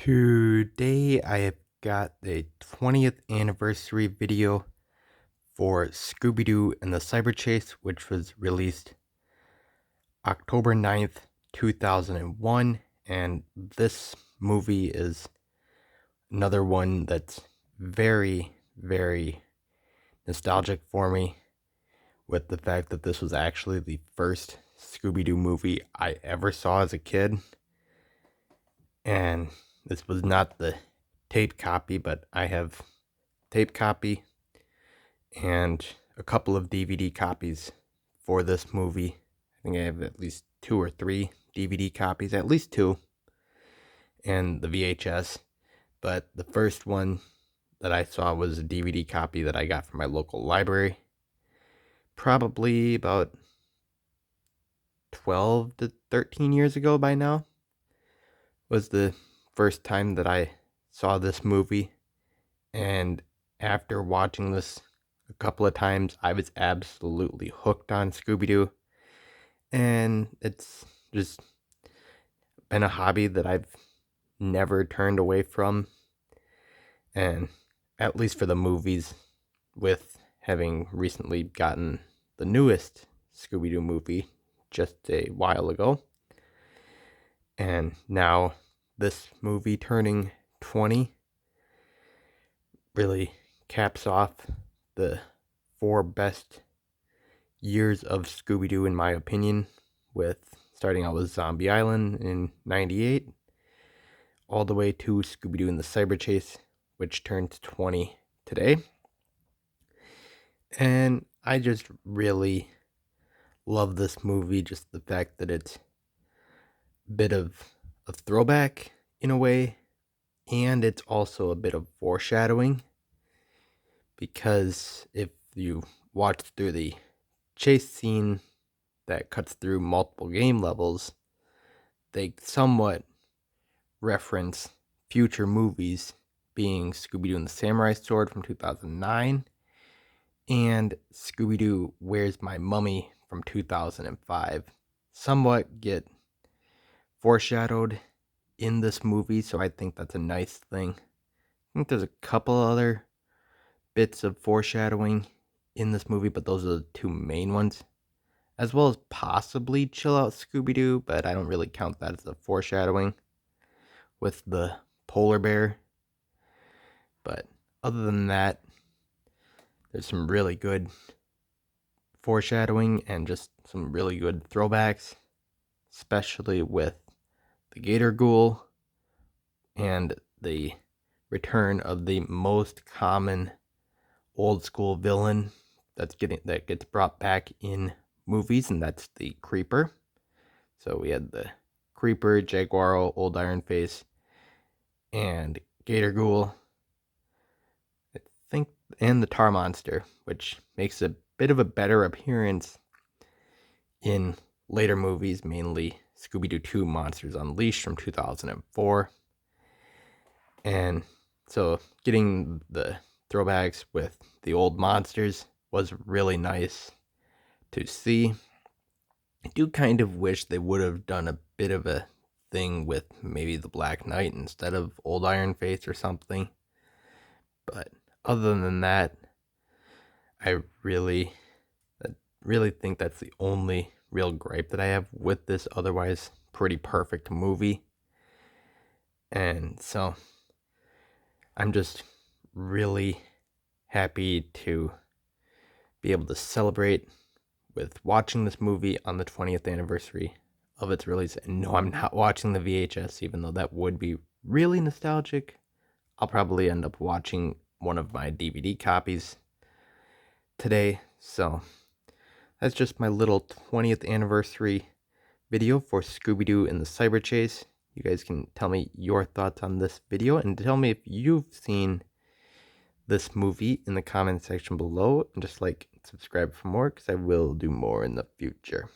Today I have got the 20th anniversary video for Scooby-Doo and the Cyber Chase, which was released October 9th, 2001. And this movie is another one that's very, very nostalgic for me, with the fact that this was actually the first Scooby-Doo movie I ever saw as a kid. And this was not the tape copy, but I have tape copy and a couple of DVD copies for this movie. I think I have at least 2 or 3 DVD copies, at least 2, and the VHS. But the first one that I saw was a DVD copy that I got from my local library, probably about 12 to 13 years ago by now. Was the first time that I saw this movie, and after watching this a couple of times, I was absolutely hooked on Scooby-Doo, and it's just been a hobby that I've never turned away from, and at least for the movies, with having recently gotten the newest Scooby-Doo movie just a while ago, and now this movie turning 20 really caps off the 4 best years of Scooby-Doo in my opinion, with starting out with Zombie Island in 98, all the way to Scooby-Doo and the Cyber Chase, which turned 20 today. And I just really love this movie, just the fact that it's a bit of a throwback in a way, and it's also a bit of foreshadowing, because if you watch through the chase scene that cuts through multiple game levels, they somewhat reference future movies, being Scooby-Doo and the Samurai Sword from 2009 and Scooby-Doo Where's My Mummy from 2005, somewhat get foreshadowed in this movie, so I think that's a nice thing. I think there's a couple other bits of foreshadowing in this movie, but those are the 2 main ones, as well as possibly Chill Out Scooby-Doo, but I don't really count that as a foreshadowing with the polar bear. But other than that, there's some really good foreshadowing and just some really good throwbacks, especially with the Gator Ghoul and the return of the most common old school villain that gets brought back in movies, and that's the Creeper. So we had the Creeper, Jaguaro, Old Iron Face, and Gator Ghoul, I think, and the Tar Monster, which makes a bit of a better appearance in later movies, mainly Scooby-Doo 2 Monsters Unleashed from 2004. And so getting the throwbacks with the old monsters was really nice to see. I do kind of wish they would have done a bit of a thing with maybe the Black Knight instead of Old Iron Face or something. But other than that, I really think that's the only real gripe that I have with this otherwise pretty perfect movie. And so I'm just really happy to be able to celebrate with watching this movie on the 20th anniversary of its release. And no, I'm not watching the VHS, even though that would be really nostalgic. I'll probably end up watching one of my DVD copies today. So that's just my little 20th anniversary video for Scooby-Doo and the Cyber Chase. You guys can tell me your thoughts on this video, and tell me if you've seen this movie in the comment section below, and just like subscribe for more, because I will do more in the future.